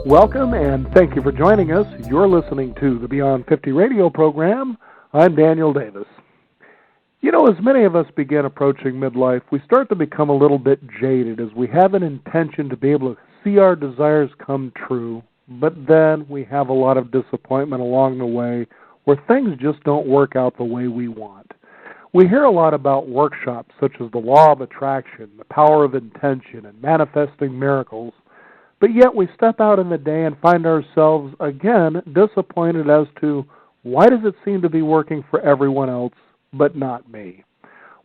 Welcome and thank you for joining us. You're listening to the Beyond 50 radio program. I'm Daniel Davis. You know, as many of us begin approaching midlife, we start to become a little bit jaded as we have an intention to be able to see our desires come true, but then we have a lot of disappointment along the way where things just don't work out the way we want. We hear a lot about workshops such as the law of attraction, the power of intention, and manifesting miracles, but yet we step out in the day and find ourselves again disappointed as to why does it seem to be working for everyone else but not me.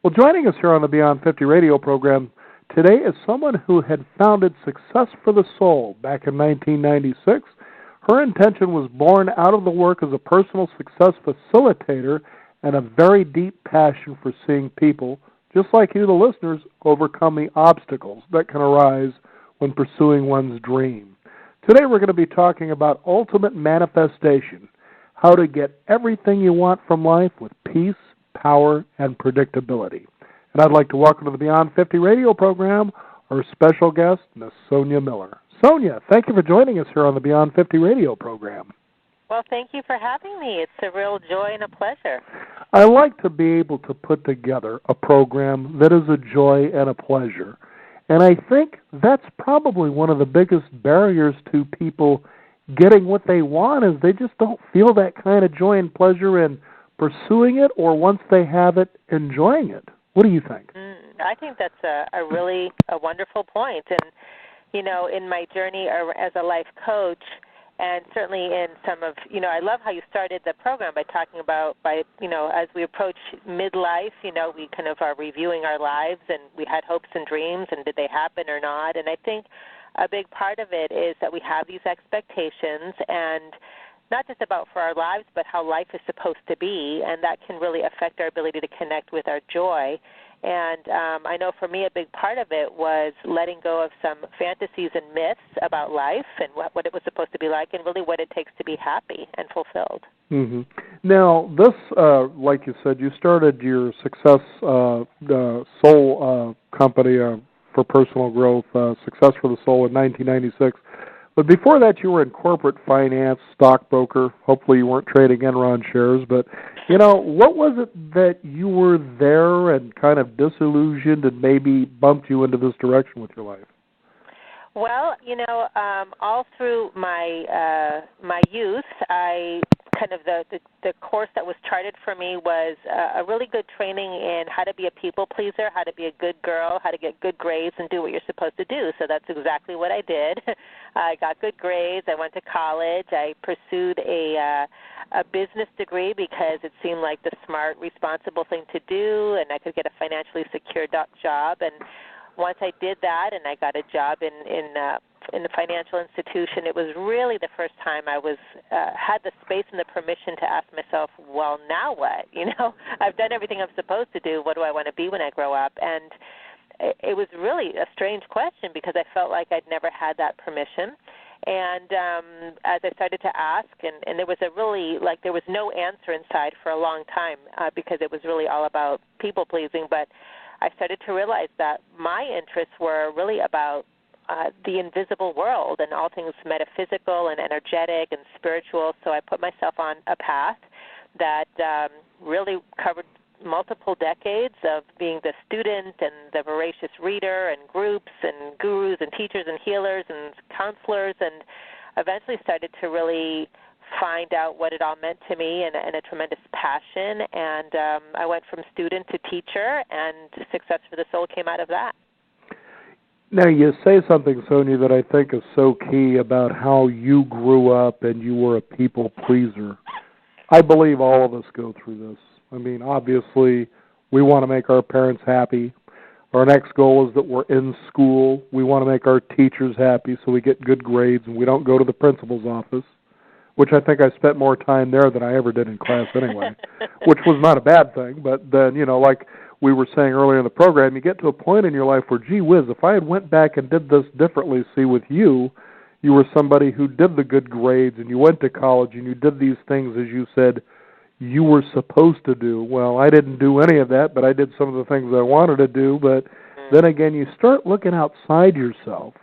Well, joining us here on the Beyond 50 radio program today is someone who had founded Success for the Soul back in 1996. Her intention was born out of the work as a personal success facilitator and a very deep passion for seeing people, just like you, the listeners, overcome the obstacles that can arise when pursuing one's dream. Today we're going to be talking about ultimate manifestation, how to get everything you want from life with peace, power, and predictability. And I'd like to welcome to the Beyond 50 radio program our special guest, Ms. Sonia Miller. Sonia, thank you for joining us here on the Beyond 50 radio program. Well, thank you for having me. It's a real joy and a pleasure. I like to be able to put together a program that is a joy and a pleasure. And I think that's probably one of the biggest barriers to people getting what they want is they just don't feel that kind of joy and pleasure in pursuing it or once they have it, enjoying it. What do you think? I think that's a really wonderful point. And, you know, in my journey as a life coach, and certainly in some of, you know, I love how you started the program by talking about, as we approach midlife, you know, we kind of are reviewing our lives and we had hopes and dreams and did they happen or not. And I think a big part of it is that we have these expectations and not just about for our lives, but how life is supposed to be, and that can really affect our ability to connect with our joy. And I know for me a big part of it was letting go of some fantasies and myths about life and what it was supposed to be like and really what it takes to be happy and fulfilled. Mm-hmm. Now, this, like you said, you started your Success Soul company for personal growth, Success for the Soul in 1996. But before that, you were in corporate finance, stockbroker. Hopefully you weren't trading Enron shares. But, you know, what was it that you were there and kind of disillusioned and maybe bumped you into this direction with your life? Well, you know, all through my youth, I kind of the course that was charted for me was a really good training in how to be a people pleaser, how to be a good girl, how to get good grades and do what you're supposed to do. So that's exactly what I did. I got good grades. I went to college. I pursued a business degree because it seemed like the smart, responsible thing to do, and I could get a financially secure job. And once I did that and I got a job in the financial institution, it was really the first time I was had the space and the permission to ask myself, well, now what? You know, I've done everything I'm supposed to do. What do I want to be when I grow up? And it was really a strange question because I felt like I'd never had that permission. And as I started to ask, and there was there was no answer inside for a long time because it was really all about people pleasing. But I started to realize that my interests were really about the invisible world and all things metaphysical and energetic and spiritual. So I put myself on a path that really covered multiple decades of being the student and the voracious reader and groups and gurus and teachers and healers and counselors, and eventually started to really find out what it all meant to me and a tremendous passion. And I went from student to teacher, and Success for the Soul came out of that. Now, you say something, Sonia, that I think is so key about how you grew up and you were a people pleaser. I believe all of us go through this. I mean, obviously, we want to make our parents happy. Our next goal is that we're in school. We want to make our teachers happy so we get good grades and we don't go to the principal's office, which I think I spent more time there than I ever did in class anyway, which was not a bad thing. But then, you know, like we were saying earlier in the program, you get to a point in your life where, gee whiz, if I had went back and did this differently, see, with you, you were somebody who did the good grades and you went to college and you did these things, as you said, you were supposed to do. Well, I didn't do any of that, but I did some of the things I wanted to do. But then again, you start looking outside yourself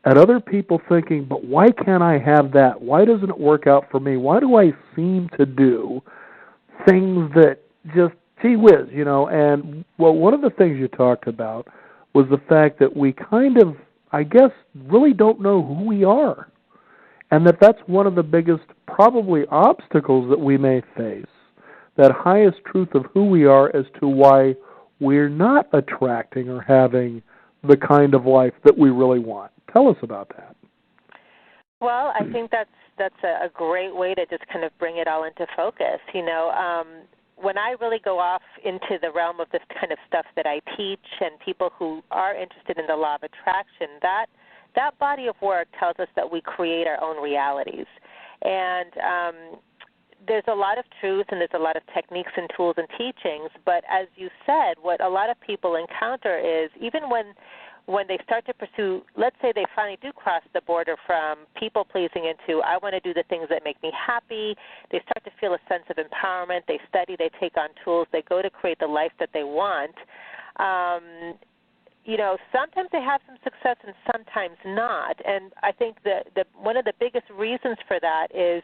at other people thinking, but why can't I have that? Why doesn't it work out for me? Why do I seem to do things that just, gee whiz, And, well, one of the things you talked about was the fact that we kind of, I guess, really don't know who we are. And that's one of the biggest, probably, obstacles that we may face, that highest truth of who we are as to why we're not attracting or having the kind of life that we really want. Tell us about that. Well, I think that's a great way to just kind of bring it all into focus. When I really go off into the realm of this kind of stuff that I teach and people who are interested in the law of attraction, that body of work tells us that we create our own realities. And there's a lot of truth and there's a lot of techniques and tools and teachings, but as you said, what a lot of people encounter is even when they start to pursue, let's say they finally do cross the border from people-pleasing into I want to do the things that make me happy, they start to feel a sense of empowerment, they study, they take on tools, they go to create the life that they want. Sometimes they have some success and sometimes not. And I think that one of the biggest reasons for that is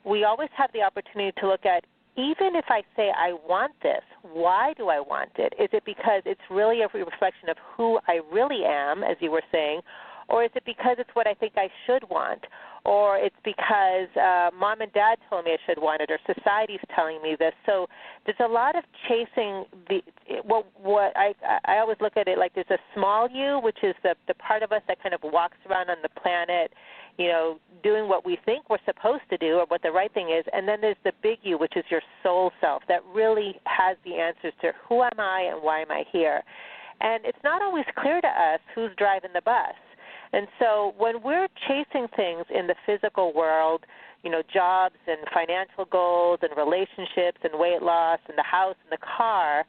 we always have the opportunity to look at, even if I say I want this, why do I want it? Is it because it's really a reflection of who I really am, as you were saying, or is it because it's what I think I should want, or it's because mom and dad told me I should want it, or society's telling me this? So there's a lot of chasing what I always look at it like there's a small you, which is the part of us that kind of walks around on the planet, doing what we think we're supposed to do or what the right thing is, and then there's the big you, which is your soul self that really has the answers to who am I and why am I here. And it's not always clear to us who's driving the bus. And so when we're chasing things in the physical world, jobs and financial goals and relationships and weight loss and the house and the car,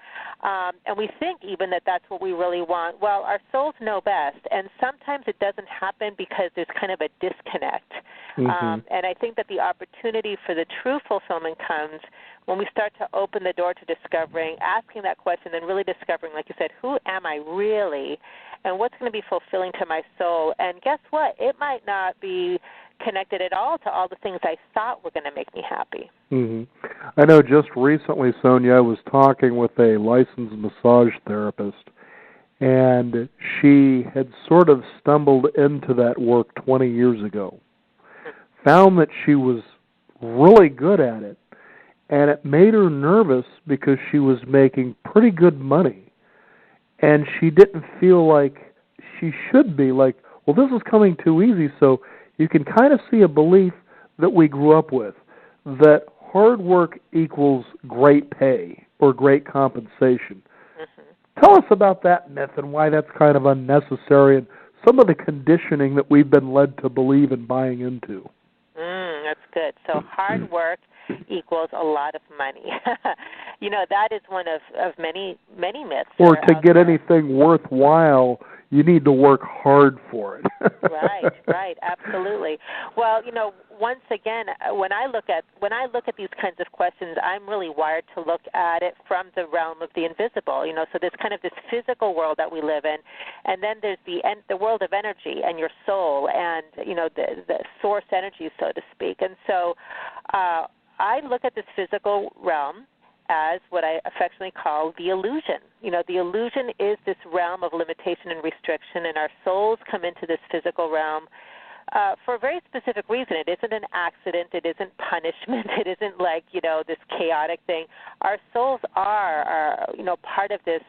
and we think even that that's what we really want, well, our souls know best. And sometimes it doesn't happen because there's kind of a disconnect. Mm-hmm. And I think that the opportunity for the true fulfillment comes when we start to open the door to discovering, asking that question, and really discovering, like you said, who am I really, and what's going to be fulfilling to my soul? And guess what? It might not be connected at all to all the things I thought were going to make me happy. Mm-hmm. I know just recently, Sonia, I was talking with a licensed massage therapist, and she had sort of stumbled into that work 20 years ago, found that she was really good at it, and it made her nervous because she was making pretty good money, and she didn't feel like she should be, like, well, this is coming too easy. So you can kind of see a belief that we grew up with, that hard work equals great pay or great compensation. Mm-hmm. Tell us about that myth and why that's kind of unnecessary and some of the conditioning that we've been led to believe and buying into. That's good. So hard work equals a lot of money. That is one of many myths. Or to get anything worthwhile, you need to work hard for it. Right, absolutely. Well, once again, when I look at these kinds of questions, I'm really wired to look at it from the realm of the invisible. So there's kind of this physical world that we live in, and then there's the world of energy and your soul, and the source energy, so to speak. And so I look at this physical realm as what I affectionately call the illusion. The illusion is this realm of limitation and restriction, and our souls come into this physical realm for a very specific reason. It isn't an accident. It isn't punishment. It isn't like, this chaotic thing. Our souls are part of this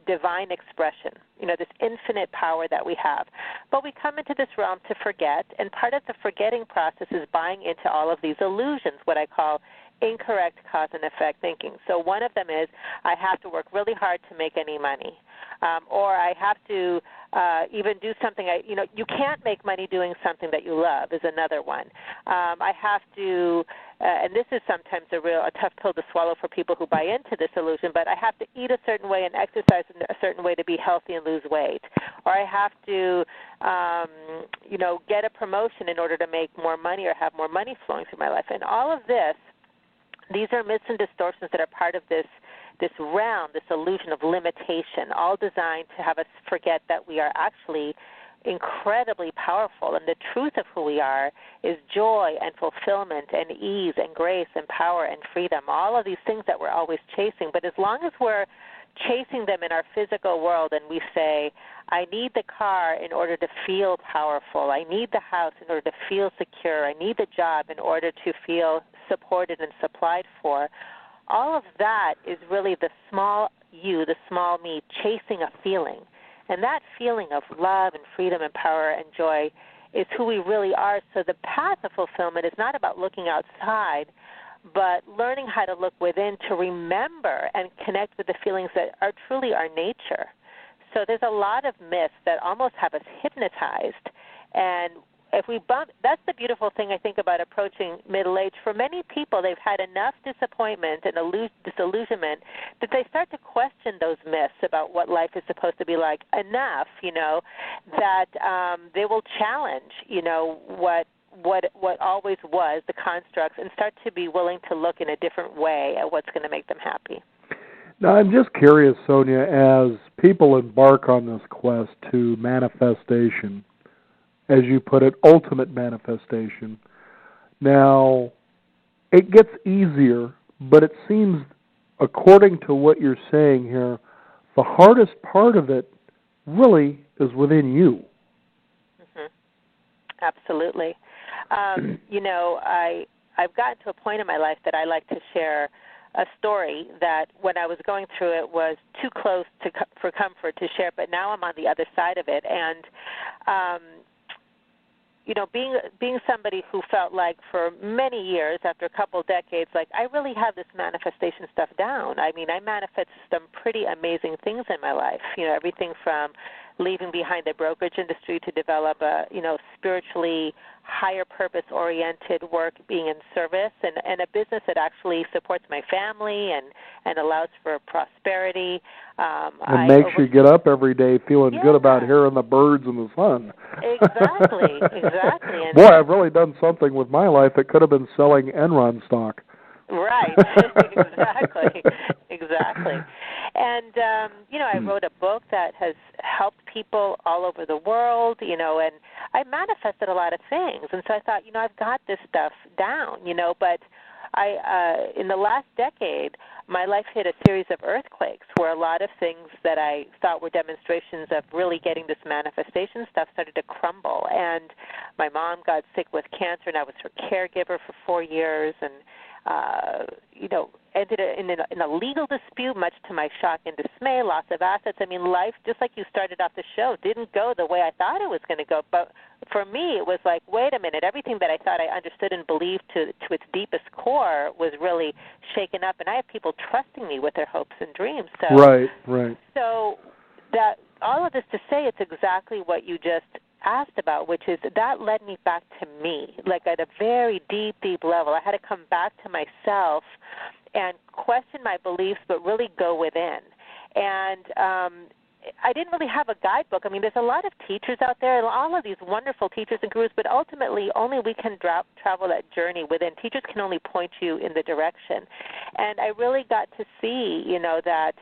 divine expression, this infinite power that we have. But we come into this realm to forget, and part of the forgetting process is buying into all of these illusions, what I call incorrect cause and effect thinking. So one of them is I have to work really hard to make any money, or I have to even do something. You can't make money doing something that you love is another one. I have to, and this is sometimes a tough pill to swallow for people who buy into this illusion, but I have to eat a certain way and exercise in a certain way to be healthy and lose weight, or I have to, get a promotion in order to make more money or have more money flowing through my life. And all of this, these are myths and distortions that are part of this realm, this illusion of limitation, all designed to have us forget that we are actually incredibly powerful. And the truth of who we are is joy and fulfillment and ease and grace and power and freedom, all of these things that we're always chasing. But as long as we're chasing them in our physical world and we say, I need the car in order to feel powerful, I need the house in order to feel secure, I need the job in order to feel supported and supplied for, all of that is really the small you, the small me, chasing a feeling. And that feeling of love and freedom and power and joy is who we really are. So the path of fulfillment is not about looking outside, but learning how to look within to remember and connect with the feelings that are truly our nature. So there's a lot of myths that almost have us hypnotized. And if we bump, that's the beautiful thing I think about approaching middle age. For many people, they've had enough disappointment and disillusionment that they start to question those myths about what life is supposed to be like enough, that they will challenge, what always was, the constructs, and start to be willing to look in a different way at what's going to make them happy. Now, I'm just curious, Sonia, as people embark on this quest to manifestation, as you put it, ultimate manifestation. Now, it gets easier, but it seems, according to what you're saying here, the hardest part of it really is within you. Mm-hmm. Absolutely. I've gotten to a point in my life that I like to share a story that when I was going through it was too close for comfort to share, but now I'm on the other side of it. And being somebody who felt like for many years, after a couple decades, like I really have this manifestation stuff down. I mean, I manifest some pretty amazing things in my life. Everything from leaving behind the brokerage industry to develop a, spiritually higher purpose-oriented work, being in service, and a business that actually supports my family and allows for prosperity. And makes you get up every day feeling good about hearing the birds and the sun. Exactly. And boy, I've really done something with my life that could have been selling Enron stock. Right. Exactly. And, I wrote a book that has helped people all over the world, and I manifested a lot of things. And so I thought, I've got this stuff down, but in the last decade, my life hit a series of earthquakes where a lot of things that I thought were demonstrations of really getting this manifestation stuff started to crumble. And my mom got sick with cancer, and I was her caregiver for 4 years, and ended in a legal dispute, much to my shock and dismay, loss of assets. I mean, life, just like you started off the show, didn't go the way I thought it was going to go. But for me, it was like, wait a minute, everything that I thought I understood and believed to its deepest core was really shaken up, and I have people trusting me with their hopes and dreams. So, right. So that all of this to say, it's exactly what you just asked about, which is that led me back to me, like at a very deep, deep level. I had to come back to myself and question my beliefs, but really go within. And I didn't really have a guidebook. I mean, there's a lot of teachers out there, and all of these wonderful teachers and gurus, but ultimately only we can travel that journey within. Teachers can only point you in the direction. And I really got to see, that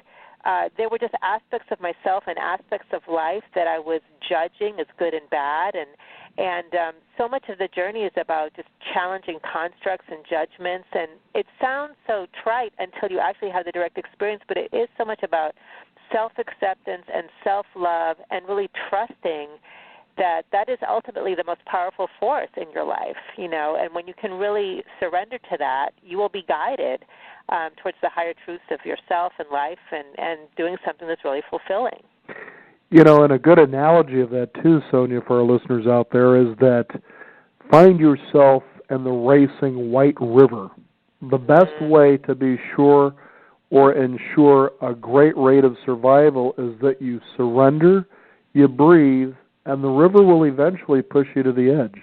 there were just aspects of myself and aspects of life that I was judging as good and bad, and so much of the journey is about just challenging constructs and judgments. And it sounds so trite until you actually have the direct experience, but it is so much about self-acceptance and self-love and really trusting that is ultimately the most powerful force in your life, and when you can really surrender to that, you will be guided towards the higher truths of yourself and life and doing something that's really fulfilling. And a good analogy of that too, Sonia, for our listeners out there is that find yourself in the racing white river. The best way to be sure or ensure a great rate of survival is that you surrender, you breathe, and the river will eventually push you to the edge.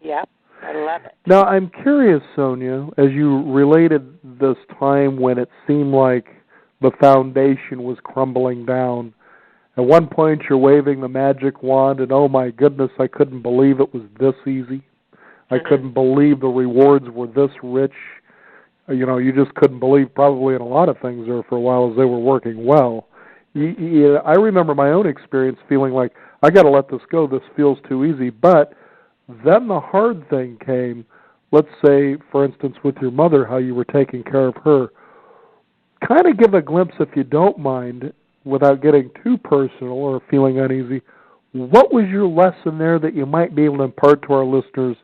Yep, I love it. Now, I'm curious, Sonia, as you related this time when it seemed like the foundation was crumbling down. At one point, you're waving the magic wand, and oh my goodness, I couldn't believe it was this easy. I couldn't believe the rewards were this rich. You just couldn't believe probably in a lot of things there for a while as they were working well. I remember my own experience feeling like I got to let this go. This feels too easy. But then the hard thing came. Let's say, for instance, with your mother, how you were taking care of her. Kind of give a glimpse, if you don't mind, without getting too personal or feeling uneasy. What was your lesson there that you might be able to impart to our listeners?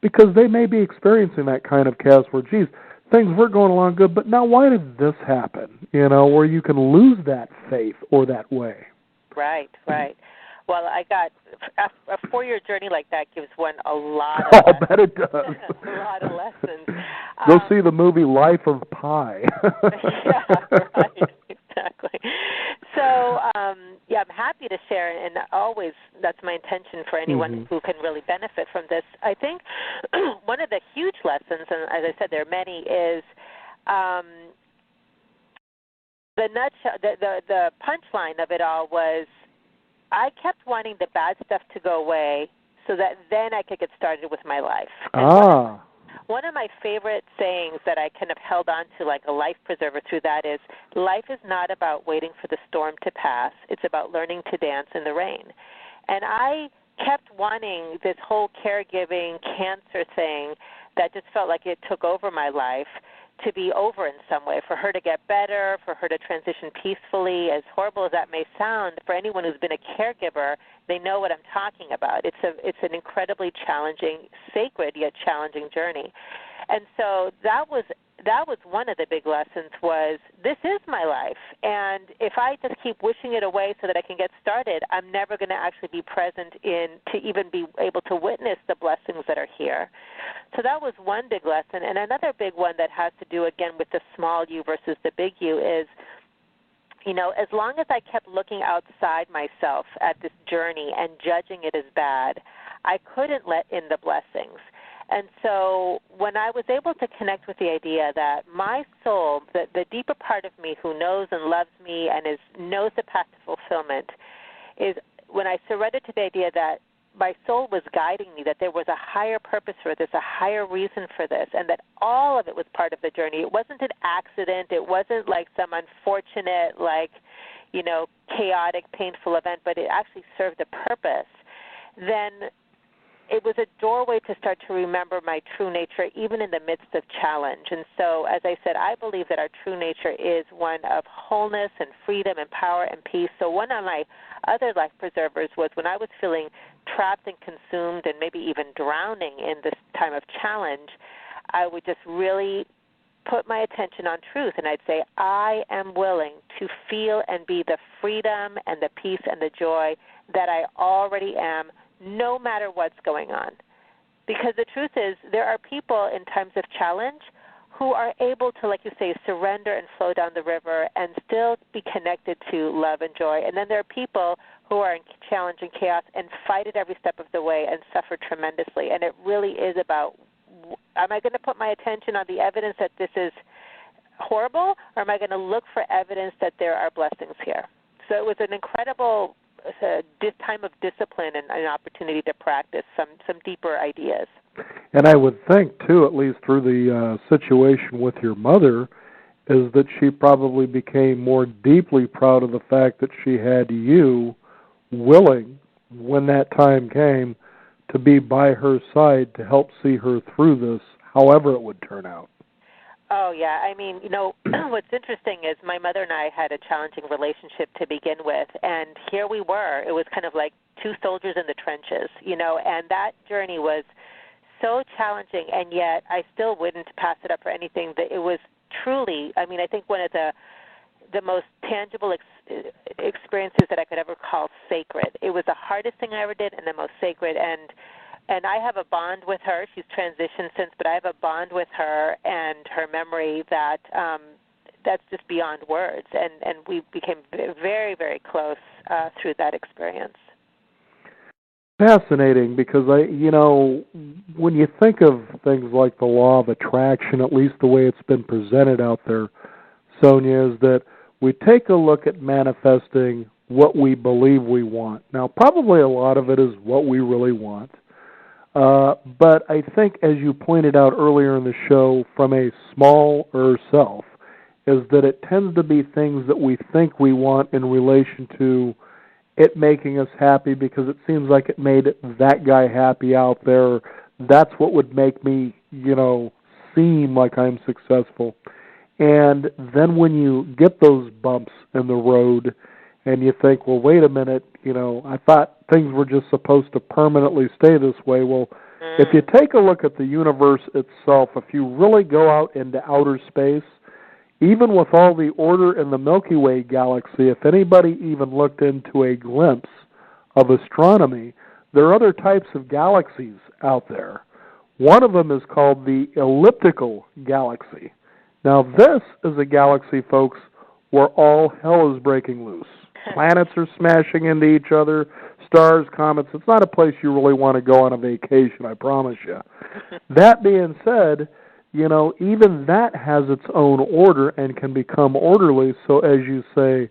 Because they may be experiencing that kind of chaos where, geez, things were going along good, but now why did this happen? Where you can lose that faith or that way. Right. Well, I got a 4-year journey like that gives one a lot of I'll bet it does. a lot of lessons. Go see the movie Life of Pi. Yeah, right, exactly. So, I'm happy to share, and always that's my intention for anyone who can really benefit from this. I think one of the huge lessons, and as I said, there are many, is the punchline of it all was I kept wanting the bad stuff to go away so that then I could get started with my life. And one of my favorite sayings that I kind of held on to like a life preserver through that is, life is not about waiting for the storm to pass. It's about learning to dance in the rain. And I kept wanting this whole caregiving cancer thing that just felt like it took over my life to be over in some way, for her to get better, for her to transition peacefully. As horrible as that may sound, for anyone who's been a caregiver, they know what I'm talking about. It's an incredibly challenging, sacred yet challenging journey. And so that was one of the big lessons was, this is my life. And if I just keep wishing it away so that I can get started, I'm never going to actually be present to even be able to witness the blessings that are here. So that was one big lesson. And another big one that has to do, again, with the small you versus the big you is, as long as I kept looking outside myself at this journey and judging it as bad, I couldn't let in the blessings. And so when I was able to connect with the idea that my soul, the deeper part of me who knows and loves me and knows the path to fulfillment, is when I surrendered to the idea that my soul was guiding me, that there was a higher purpose for this, a higher reason for this, and that all of it was part of the journey. It wasn't an accident. It wasn't like some unfortunate, chaotic, painful event, but it actually served a purpose. Then it was a doorway to start to remember my true nature, even in the midst of challenge. And so, as I said, I believe that our true nature is one of wholeness and freedom and power and peace. So one of my other life preservers was when I was feeling trapped and consumed and maybe even drowning in this time of challenge, I would just really put my attention on truth, and I'd say, I am willing to feel and be the freedom and the peace and the joy that I already am, no matter what's going on. Because the truth is, there are people in times of challenge who are able to, like you say, surrender and flow down the river and still be connected to love and joy. And then there are people who are in challenge and chaos and fight it every step of the way and suffer tremendously. And it really is about, am I going to put my attention on the evidence that this is horrible, or am I going to look for evidence that there are blessings here? So it was an incredible time of discipline and an opportunity to practice some deeper ideas. And I would think, too, at least through the situation with your mother, is that she probably became more deeply proud of the fact that she had you willing, when that time came, to be by her side to help see her through this, however it would turn out. Oh, yeah. I mean, what's interesting is my mother and I had a challenging relationship to begin with, and here we were. It was kind of like two soldiers in the trenches, and that journey was so challenging, and yet I still wouldn't pass it up for anything. That it was truly, I think one of the most tangible experiences that I could ever call sacred. It was the hardest thing I ever did and the most sacred, and I have a bond with her. She's transitioned since, but I have a bond with her and her memory that's just beyond words. And we became very, very close through that experience. Fascinating, because when you think of things like the law of attraction, at least the way it's been presented out there, Sonia, is that we take a look at manifesting what we believe we want. Now, probably a lot of it is what we really want. But I think, as you pointed out earlier in the show, from a smaller self, is that it tends to be things that we think we want in relation to it making us happy because it seems like it made that guy happy out there. That's what would make me, seem like I'm successful. And then when you get those bumps in the road and you think, well, wait a minute, I thought things were just supposed to permanently stay this way. Well, if you take a look at the universe itself, if you really go out into outer space, even with all the order in the Milky Way galaxy, if anybody even looked into a glimpse of astronomy, there are other types of galaxies out there. One of them is called the elliptical galaxy. Now, this is a galaxy, folks, where all hell is breaking loose. Planets are smashing into each other, stars, comets. It's not a place you really want to go on a vacation, I promise you. That being said, even that has its own order and can become orderly. So as you say,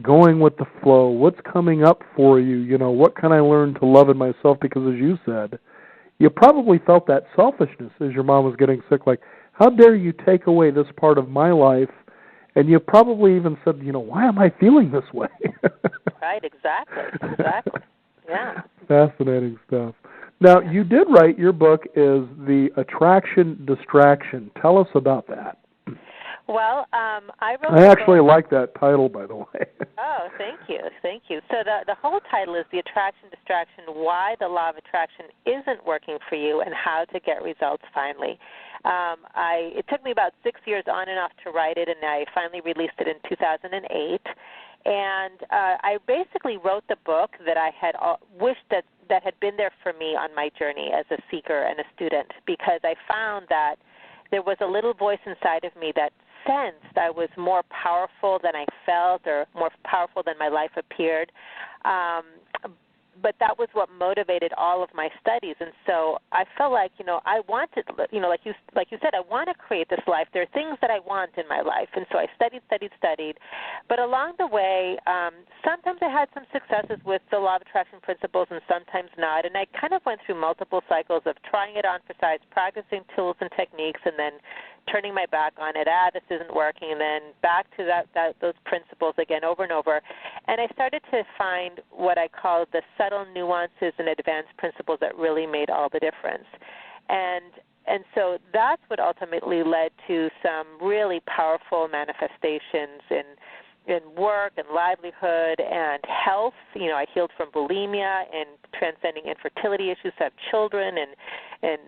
going with the flow, what's coming up for you? What can I learn to love in myself? Because as you said, you probably felt that selfishness as your mom was getting sick, like, how dare you take away this part of my life? And you probably even said, why am I feeling this way? Right, exactly. Yeah. Fascinating stuff. Now, you did write, your book is The Attraction Distraction. Tell us about that. Well, I actually like that title, by the way. Oh, thank you. So the whole title is The Attraction Distraction, Why the Law of Attraction Isn't Working for You and How to Get Results Finally. It took me about 6 years on and off to write it, and I finally released it in 2008. And I basically wrote the book that I had wished that had been there for me on my journey as a seeker and a student, because I found that there was a little voice inside of me that sensed I was more powerful than I felt, or more powerful than my life appeared. But that was what motivated all of my studies, and so I felt like, I wanted, like you said, I want to create this life. There are things that I want in my life, and so I studied. But along the way, sometimes I had some successes with the law of attraction principles, and sometimes not. And I kind of went through multiple cycles of trying it on for size, practicing tools and techniques, and then turning my back on it. This isn't working, and then back to those principles again over and over. And I started to find what I call the subtle nuances and advanced principles that really made all the difference. And so that's what ultimately led to some really powerful manifestations in work and livelihood and health. I healed from bulimia and transcending infertility issues, have children and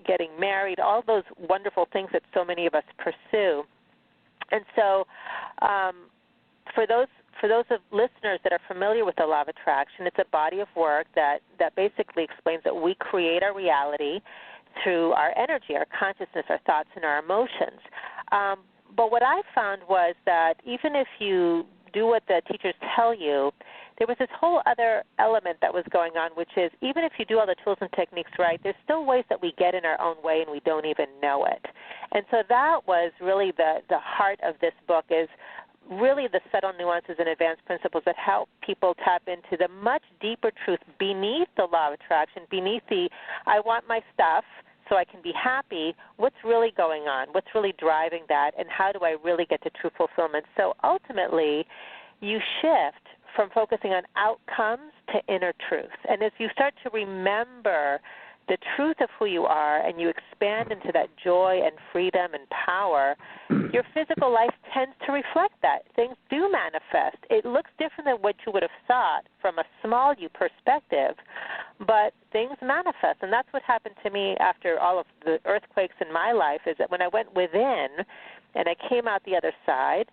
getting married, all those wonderful things that so many of us pursue. And so for those of listeners that are familiar with the law of attraction, it's a body of work that basically explains that we create our reality through our energy, our consciousness, our thoughts, and our emotions. But what I found was that even if you do what the teachers tell you, there was this whole other element that was going on, which is even if you do all the tools and techniques right, there's still ways that we get in our own way and we don't even know it. And so that was really the heart of this book, is really the subtle nuances and advanced principles that help people tap into the much deeper truth beneath the law of attraction, beneath the I want my stuff so I can be happy. What's really going on? What's really driving that? And how do I really get to true fulfillment? So ultimately, you shift from focusing on outcomes to inner truth. And as you start to remember the truth of who you are and you expand into that joy and freedom and power, your physical life tends to reflect that. Things do manifest. It looks different than what you would have thought from a small you perspective, but things manifest. And that's what happened to me after all of the earthquakes in my life, is that when I went within and I came out the other side,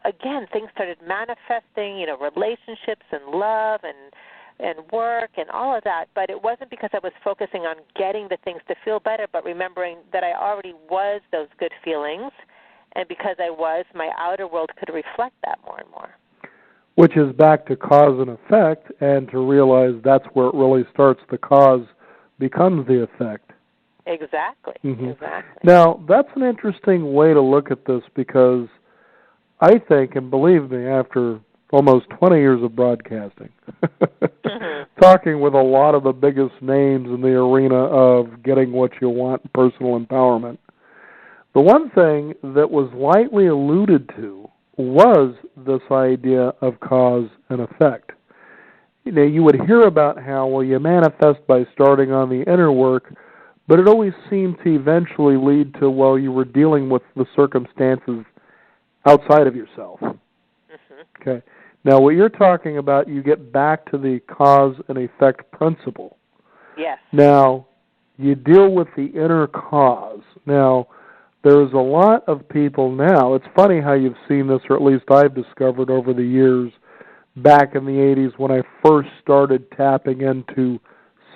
again, things started manifesting, relationships and love and work and all of that, but it wasn't because I was focusing on getting the things to feel better, but remembering that I already was those good feelings, and because I was, my outer world could reflect that more and more. Which is back to cause and effect, and to realize that's where it really starts. The cause becomes the effect. Exactly. Mm-hmm. Exactly. Now, that's an interesting way to look at this, because I think, and believe me, after almost 20 years of broadcasting, talking with a lot of the biggest names in the arena of getting what you want, personal empowerment, the one thing that was lightly alluded to was this idea of cause and effect. You would hear about how, well, you manifest by starting on the inner work, but it always seemed to eventually lead to, well, you were dealing with the circumstances outside of yourself. Mm-hmm. Okay. Now, what you're talking about, you get back to the cause and effect principle. Yes. Now, you deal with the inner cause. Now, there's a lot of people now, it's funny how you've seen this, or at least I've discovered over the years, back in the 80s when I first started tapping into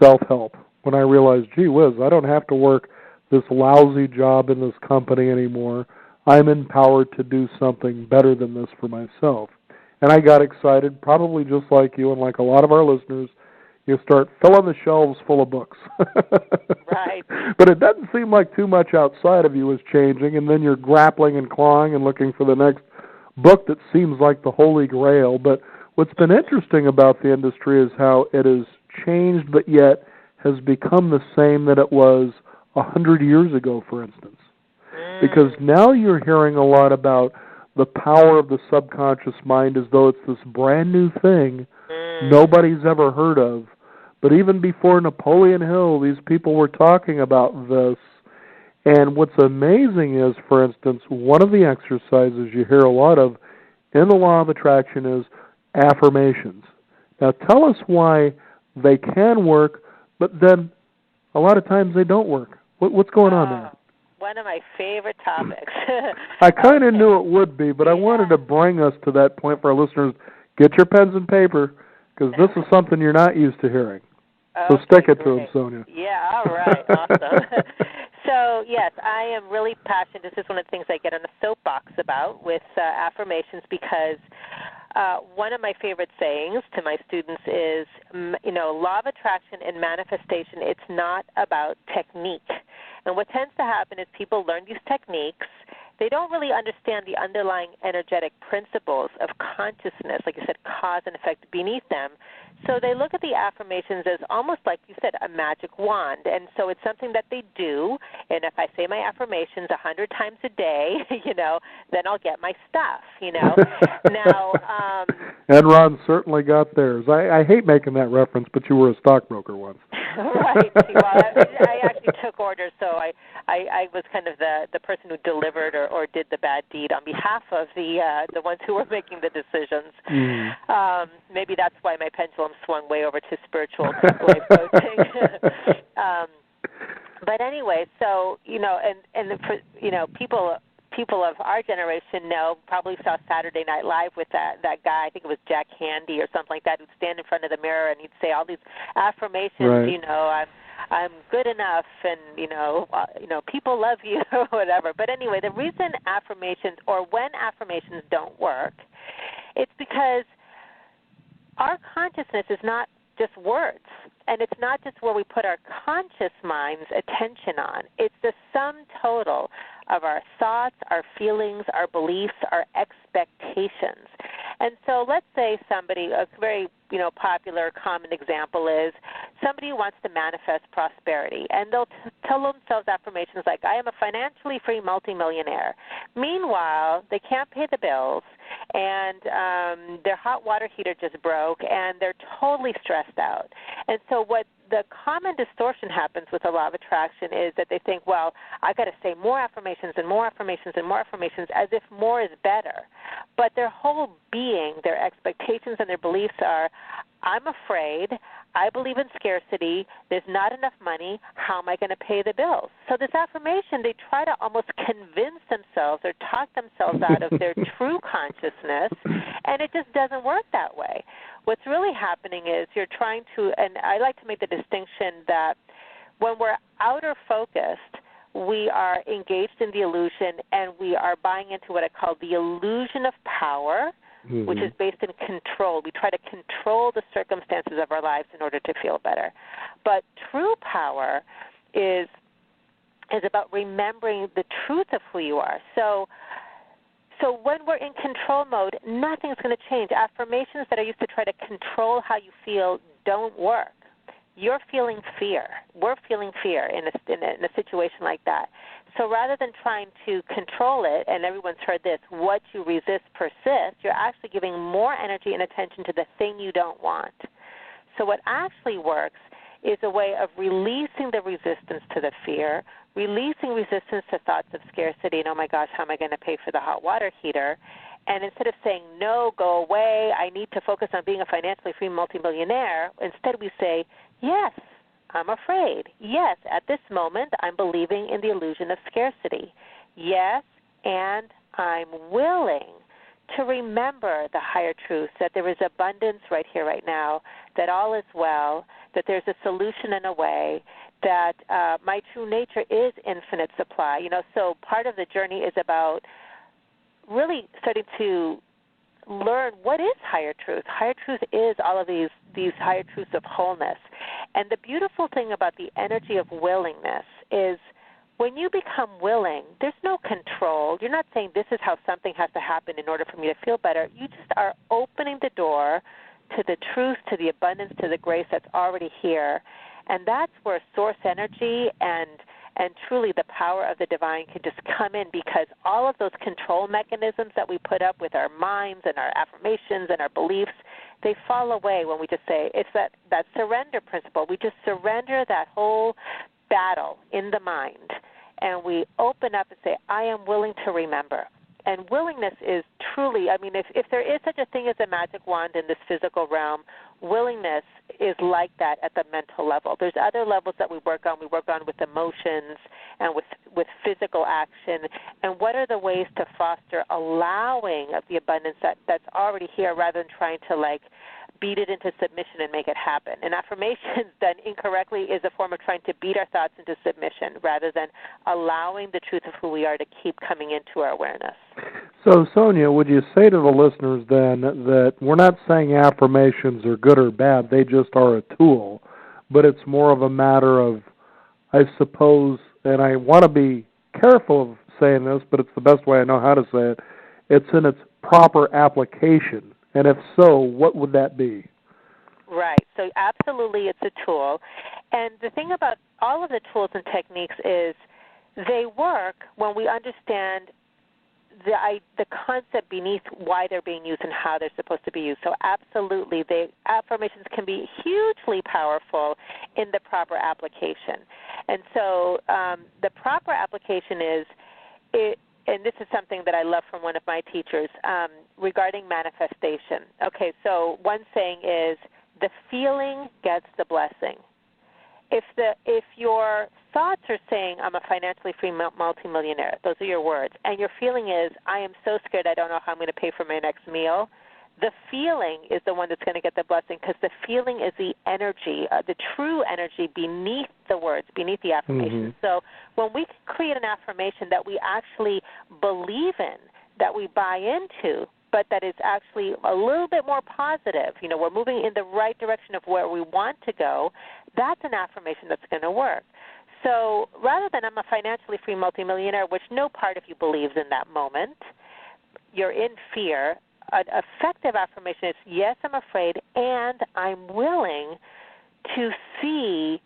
self-help, when I realized, gee whiz, I don't have to work this lousy job in this company anymore. I'm empowered to do something better than this for myself. And I got excited, probably just like you and like a lot of our listeners. You start filling the shelves full of books. Right. But it doesn't seem like too much outside of you is changing, and then you're grappling and clawing and looking for the next book that seems like the Holy Grail. But what's been interesting about the industry is how it has changed, but yet has become the same that it was 100 years ago, for instance. Because now you're hearing a lot about the power of the subconscious mind as though it's this brand new thing nobody's ever heard of. But even before Napoleon Hill, these people were talking about this. And what's amazing is, for instance, one of the exercises you hear a lot of in the law of attraction is affirmations. Now tell us why they can work, but then a lot of times they don't work. What's going on there? One of my favorite topics. I kind of knew it would be, but I wanted to bring us to that point for our listeners. Get your pens and paper, because this is something you're not used to hearing. So stick it to them, Sonia. Yeah, all right, awesome. So, yes, I am really passionate. This is one of the things I get on a soapbox about with affirmations, because one of my favorite sayings to my students is, law of attraction and manifestation, it's not about technique. And what tends to happen is people learn these techniques. They don't really understand the underlying energetic principles of consciousness, like you said, cause and effect beneath them. So they look at the affirmations as almost like you said, a magic wand. And so it's something that they do. And if I say my affirmations 100 times a day, then I'll get my stuff, Now, Enron certainly got theirs. I hate making that reference, but you were a stockbroker once. Right. Well, I actually took orders, so I was kind of the person who delivered or did the bad deed on behalf of the ones who were making the decisions. Maybe that's why my pendulum swung way over to spiritual life coaching. But anyway, so people of our generation probably saw Saturday Night Live with that guy, I think it was Jack Handy or something like that, who'd stand in front of the mirror and he'd say all these affirmations, right. I'm good enough, and people love you or whatever. But anyway, the reason affirmations, or when affirmations don't work, it's because our consciousness is not just words, and it's not just where we put our conscious mind's attention on. It's the sum total of our thoughts, our feelings, our beliefs, our expectations. And so let's say somebody, a very popular common example is somebody who wants to manifest prosperity, and they'll tell themselves affirmations like, I am a financially free multimillionaire. Meanwhile, they can't pay the bills, and their hot water heater just broke, and they're totally stressed out. And so what the common distortion happens with the law of attraction is that they think, well, I got to say more affirmations and more affirmations and more affirmations, as if more is better. But their whole being, their expectations and their beliefs are, I'm afraid, I believe in scarcity, there's not enough money, how am I going to pay the bills? So this affirmation, they try to almost convince themselves or talk themselves out of their true consciousness, and it just doesn't work that way. What's really happening is you're trying to, and I like to make the distinction that when we're outer focused, we are engaged in the illusion, and we are buying into what I call the illusion of power, which is based in control. We try to control the circumstances of our lives in order to feel better. But true power is about remembering the truth of who you are. So when we're in control mode, nothing's going to change. Affirmations that are used to try to control how you feel don't work. you're feeling fear. We're feeling fear in a situation like that. So rather than trying to control it, and everyone's heard this, what you resist persists, you're actually giving more energy and attention to the thing you don't want. So what actually works is a way of releasing the resistance to the fear, releasing resistance to thoughts of scarcity and, oh my gosh, how am I going to pay for the hot water heater? And instead of saying, no, go away, I need to focus on being a financially free multimillionaire, instead we say, yes, I'm afraid. Yes, at this moment I'm believing in the illusion of scarcity. Yes, and I'm willing to remember the higher truth, that there is abundance right here, right now, that all is well, that there's a solution and a way, that my true nature is infinite supply. So part of the journey is about really starting to learn what is higher truth. Higher truth is all of these higher truths of wholeness. And the beautiful thing about the energy of willingness is when you become willing, there's no control. You're not saying this is how something has to happen in order for me to feel better. You just are opening the door to the truth, to the abundance, to the grace that's already here. And that's where source energy and truly the power of the divine can just come in, because all of those control mechanisms that we put up with our minds and our affirmations and our beliefs, they fall away when we just say, it's that surrender principle. We just surrender that whole battle in the mind, and we open up and say, I am willing to remember. And willingness is truly, if there is such a thing as a magic wand in this physical realm, willingness is like that at the mental level. There's other levels that we work on. We work on with emotions and with physical action. And what are the ways to foster allowing of the abundance that's already here, rather than trying to beat it into submission and make it happen. And affirmations done incorrectly is a form of trying to beat our thoughts into submission rather than allowing the truth of who we are to keep coming into our awareness. So, Sonia, would you say to the listeners then that we're not saying affirmations are good or bad, they just are a tool, but it's more of a matter of, I suppose, and I want to be careful of saying this, but it's the best way I know how to say it, it's in its proper application. And if so, what would that be? Right. So absolutely it's a tool. And the thing about all of the tools and techniques is they work when we understand the concept beneath why they're being used and how they're supposed to be used. So absolutely, affirmations can be hugely powerful in the proper application. And so the proper application is and this is something that I love from one of my teachers regarding manifestation. Okay, so one saying is, the feeling gets the blessing. If your thoughts are saying, I'm a financially free multimillionaire, those are your words, and your feeling is, I am so scared I don't know how I'm going to pay for my next meal, the feeling is the one that's going to get the blessing, because the feeling is the energy, the true energy beneath the words, beneath the affirmation. Mm-hmm. So when we create an affirmation that we actually believe in, that we buy into, but that is actually a little bit more positive, we're moving in the right direction of where we want to go, that's an affirmation that's going to work. So rather than I'm a financially free multimillionaire, which no part of you believes in that moment, you're in fear, an effective affirmation is, yes, I'm afraid, and I'm willing to see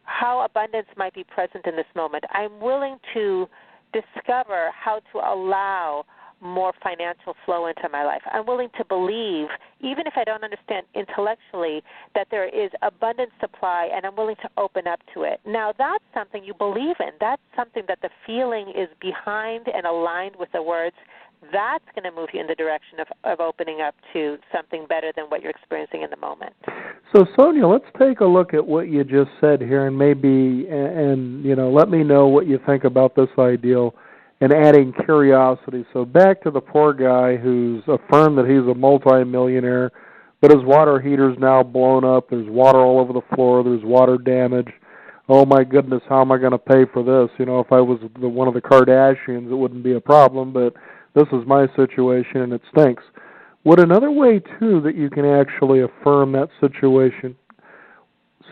how abundance might be present in this moment. I'm willing to discover how to allow more financial flow into my life. I'm willing to believe, even if I don't understand intellectually, that there is abundant supply, and I'm willing to open up to it. Now, that's something you believe in. That's something that the feeling is behind and aligned with the words. That's going to move you in the direction of opening up to something better than what you're experiencing in the moment. So, Sonia, let's take a look at what you just said here, and maybe, let me know what you think about this ideal and adding curiosity. So back to the poor guy who's affirmed that he's a multi-millionaire, but his water heater's now blown up. There's water all over the floor. There's water damage. Oh, my goodness, how am I going to pay for this? If I was one of the Kardashians, it wouldn't be a problem, but this is my situation, and it stinks. Would another way, too, that you can actually affirm that situation,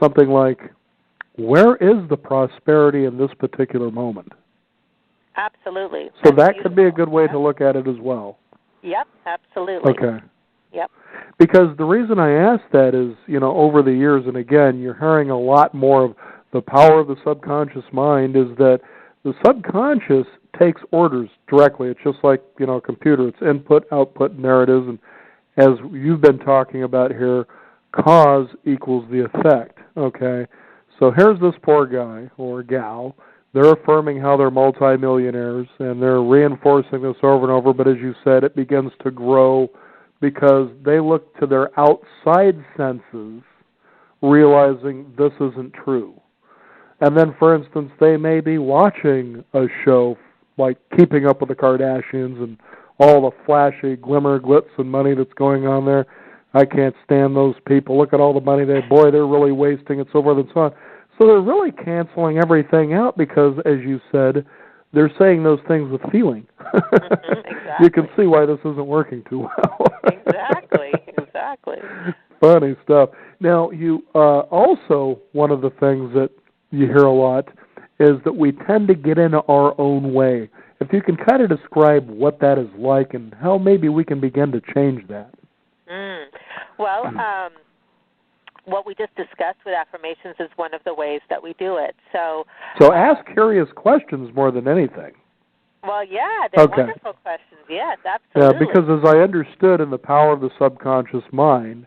something like, where is the prosperity in this particular moment? Absolutely. So that could be a good way to look at it as well. Yep, absolutely. Okay. Yep. Because the reason I ask that is, over the years, and again, you're hearing a lot more of the power of the subconscious mind, is that the subconscious takes orders directly. It's just like, a computer. It's input, output, and there it is. And as you've been talking about here, cause equals the effect, okay? So here's this poor guy or gal. They're affirming how they're multimillionaires, and they're reinforcing this over and over, but as you said, it begins to grow because they look to their outside senses, realizing this isn't true. And then, for instance, they may be watching a show like Keeping Up with the Kardashians and all the flashy glimmer, glitz, and money that's going on there. I can't stand those people. Look at all the money they're really wasting it, so forth and so on. So they're really canceling everything out because, as you said, they're saying those things with feeling. Exactly. You can see why this isn't working too well. Exactly. Funny stuff. Now, you also, one of the things that you hear a lot is that we tend to get in our own way. If you can kind of describe what that is like and how maybe we can begin to change that. Well, what we just discussed with affirmations is one of the ways that we do it. So ask curious questions more than anything. Well, yeah, they're wonderful questions. Yes, absolutely. Yeah, because as I understood in the power of the subconscious mind,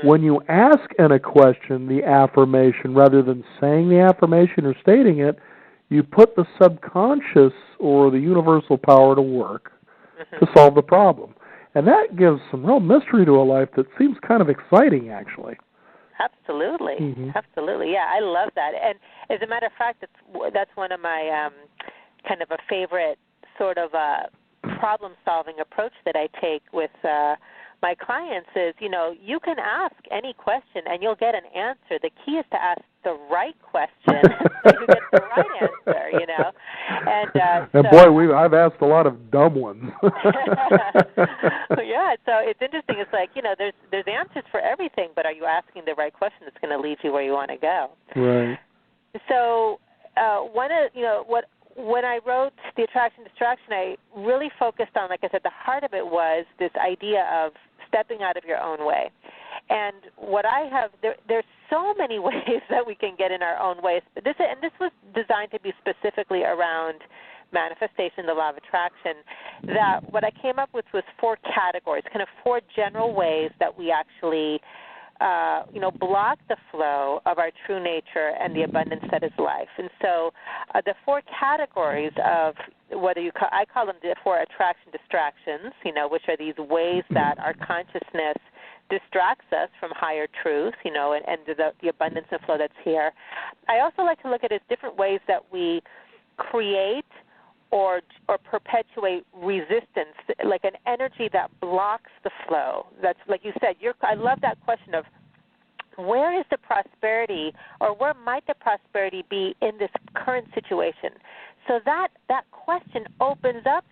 when you ask in a question the affirmation, rather than saying the affirmation or stating it, you put the subconscious or the universal power to work to solve the problem. And that gives some real mystery to a life that seems kind of exciting, actually. Absolutely. Absolutely. Yeah, I love that. And as a matter of fact, that's one of my kind of a favorite sort of problem-solving approach that I take with my clients is, you can ask any question and you'll get an answer. The key is to ask the right question so you get the right answer, And boy, I've asked a lot of dumb ones. Yeah, so it's interesting. It's like, there's answers for everything, but are you asking the right question that's going to lead you where you want to go? Right. So when I wrote The Attraction Distraction, I really focused on, like I said, the heart of it was this idea of stepping out of your own way. And what I have, there's so many ways that we can get in our own ways. This was designed to be specifically around manifestation, the law of attraction, that what I came up with was 4 categories, kind of 4 general ways that we actually block the flow of our true nature and the abundance that is life. And so the 4 categories of I call them the 4 attraction distractions, which are these ways that our consciousness distracts us from higher truth, and the abundance and flow that's here. I also like to look at it as different ways that we create or perpetuate resistance, like an energy that blocks the flow. That's, like you said, I love that question of where is the prosperity, or where might the prosperity be in this current situation? So that question opens up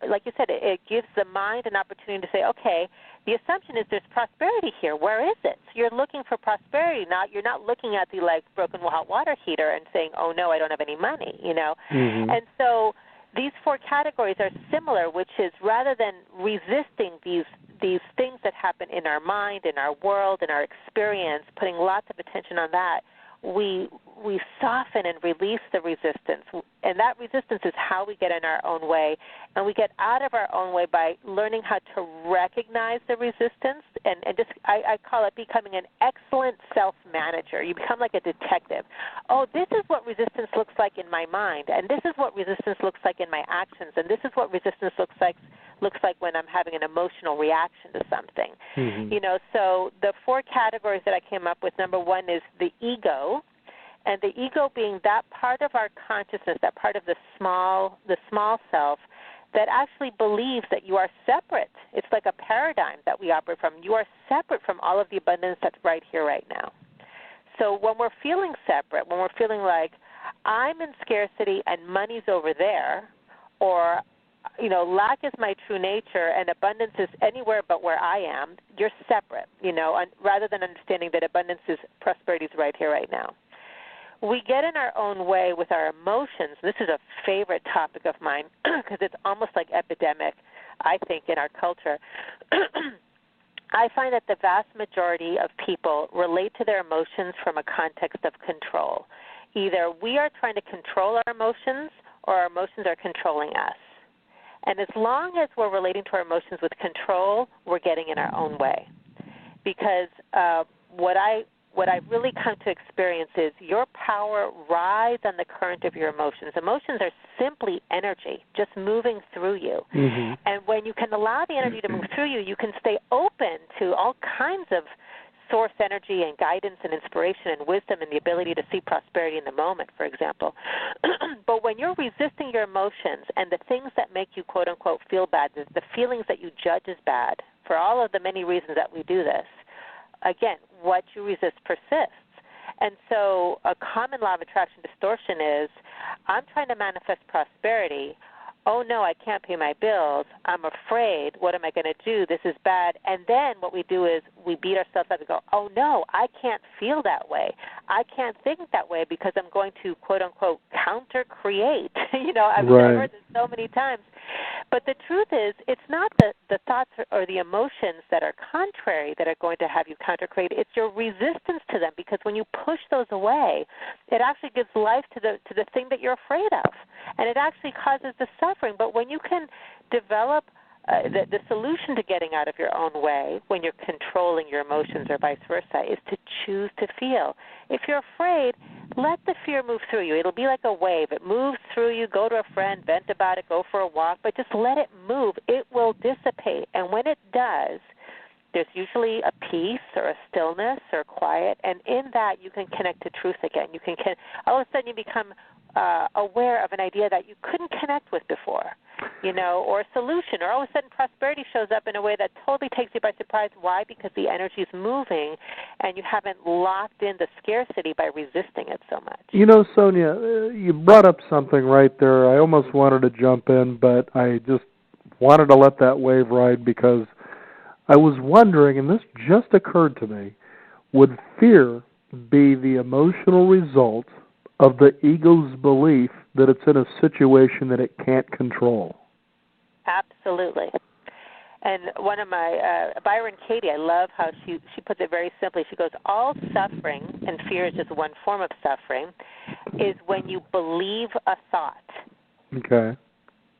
like you said, it gives the mind an opportunity to say, okay, the assumption is there's prosperity here. Where is it? So you're looking for prosperity. You're not looking at the broken hot water heater and saying, oh no, I don't have any money. And so these 4 categories are similar, which is rather than resisting these things that happen in our mind, in our world, in our experience, putting lots of attention on that, we soften and release the resistance. And that resistance is how we get in our own way. And we get out of our own way by learning how to recognize the resistance. And I call it becoming an excellent self-manager. You become like a detective. Oh, this is what resistance looks like in my mind. And this is what resistance looks like in my actions. And this is what resistance looks like when I'm having an emotional reaction to something. So the 4 categories that I came up with, number 1 is the ego, and the ego being that part of our consciousness, that part of the small self that actually believes that you are separate. It's like a paradigm that we operate from. You are separate from all of the abundance that's right here, right now. So when we're feeling separate, when we're feeling like I'm in scarcity and money's over there, or lack is my true nature and abundance is anywhere but where I am, you're separate, rather than understanding that abundance is prosperity is right here, right now. We get in our own way with our emotions. This is a favorite topic of mine because it's almost like epidemic, I think, in our culture. I find that the vast majority of people relate to their emotions from a context of control. Either we are trying to control our emotions or our emotions are controlling us. And as long as we're relating to our emotions with control, we're getting in our own way. Because what I've really come to experience is your power rides on the current of your emotions. Emotions are simply energy, just moving through you. Mm-hmm. And when you can allow the energy to move through you, you can stay open to all kinds of source energy and guidance and inspiration and wisdom and the ability to see prosperity in the moment, for example. But when you're resisting your emotions and the things that make you, quote, unquote, feel bad, the feelings that you judge as bad, for all of the many reasons that we do this, again, what you resist persists. And so a common law of attraction distortion is, I'm trying to manifest prosperity. Oh, no, I can't pay my bills. I'm afraid. What am I going to do? This is bad. And then what we do is we beat ourselves up and go, oh, no, I can't feel that way. I can't think that way because I'm going to, quote, unquote, counter-create. I've heard this so many times. But the truth is, it's not the thoughts or the emotions that are contrary that are going to have you counter-create. It's your resistance to them, because when you push those away, it actually gives life to the thing that you're afraid of, and it actually causes the suffering. But when you can develop the solution to getting out of your own way when you're controlling your emotions or vice versa is to choose to feel. If you're afraid, let the fear move through you. It'll be like a wave. It moves through you. Go to a friend, vent about it, go for a walk, but just let it move. It will dissipate. And when it does, there's usually a peace or a stillness or quiet, and in that you can connect to truth again. You can all of a sudden you become aware of an idea that you couldn't connect with before, or a solution, or all of a sudden prosperity shows up in a way that totally takes you by surprise. Why? Because the energy is moving, and you haven't locked in the scarcity by resisting it so much. Sonia, you brought up something right there. I almost wanted to jump in, but I just wanted to let that wave ride, because I was wondering, and this just occurred to me, would fear be the emotional result of the ego's belief that it's in a situation that it can't control? Absolutely. And one of my, Byron Katie, I love how she puts it very simply. She goes, all suffering, and fear is just one form of suffering, is when you believe a thought. Okay.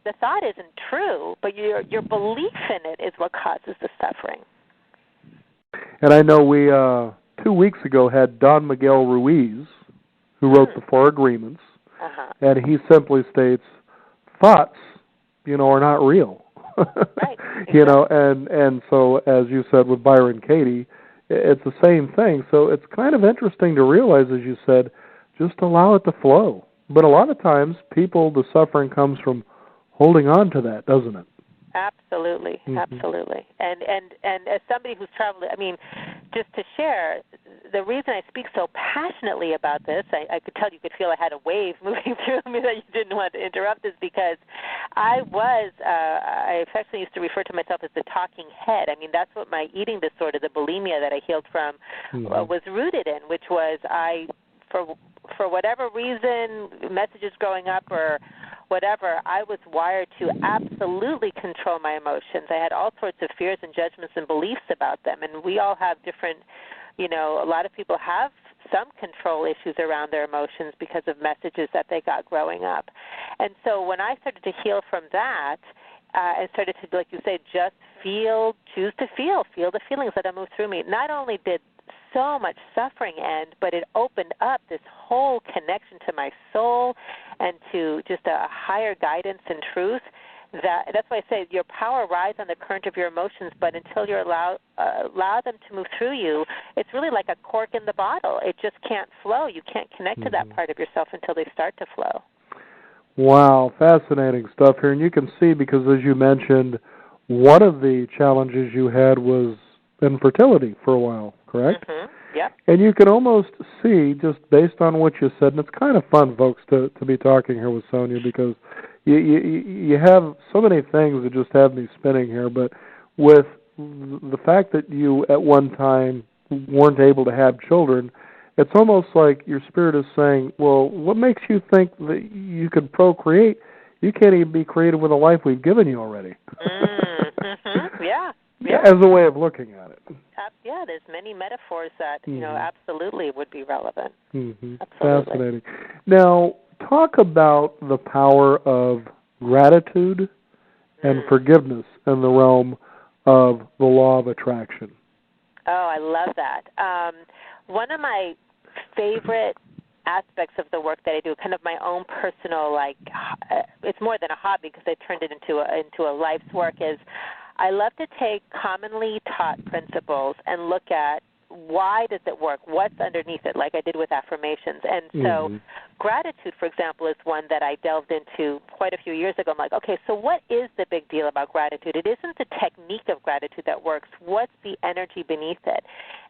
The thought isn't true, but your belief in it is what causes the suffering. And I know we, 2 weeks ago, had Don Miguel Ruiz, who wrote the Four Agreements, and he simply states, thoughts, are not real. Right. And so, as you said with Byron Katie, it's the same thing. So it's kind of interesting to realize, as you said, just allow it to flow. But a lot of times, the suffering comes from holding on to that, doesn't it? Absolutely, absolutely. And as somebody who's traveled, just to share, the reason I speak so passionately about this, I could tell you could feel I had a wave moving through me that you didn't want to interrupt, is because I affectionately used to refer to myself as the talking head. That's what my eating disorder, the bulimia that I healed from, was rooted in, which was for whatever reason, messages growing up or whatever, I was wired to absolutely control my emotions. I had all sorts of fears and judgments and beliefs about them, and we all have different, a lot of people have some control issues around their emotions because of messages that they got growing up. And so when I started to heal from that, and started to, like you say, just choose to feel the feelings that move through me, not only did so much suffering end, but it opened up this whole connection to my soul and to just a higher guidance and truth. That's why I say your power rides on the current of your emotions, but until you allow them to move through you, it's really like a cork in the bottle. It just can't flow. You can't connect to that part of yourself until they start to flow. Wow, fascinating stuff here. And you can see, because as you mentioned, one of the challenges you had was infertility for a while, correct? Yep. And you can almost see, just based on what you said, and it's kind of fun, folks, to be talking here with Sonia, because you have so many things that just have me spinning here, but with the fact that you at one time weren't able to have children, it's almost like your spirit is saying, well, what makes you think that you could procreate? You can't even be creative with a life we've given you already. Yeah. as a way of looking at it. Yeah, there's many metaphors that, absolutely would be relevant. Mm-hmm. Absolutely. Fascinating. Now, talk about the power of gratitude and forgiveness in the realm of the law of attraction. Oh, I love that. One of my favorite aspects of the work that I do, kind of my own personal, it's more than a hobby because I turned it into a life's work, is I love to take commonly taught principles and look at why does it work, what's underneath it, like I did with affirmations. And so gratitude, for example, is one that I delved into quite a few years ago. I'm like, okay, so what is the big deal about gratitude? It isn't the technique of gratitude that works. What's the energy beneath it?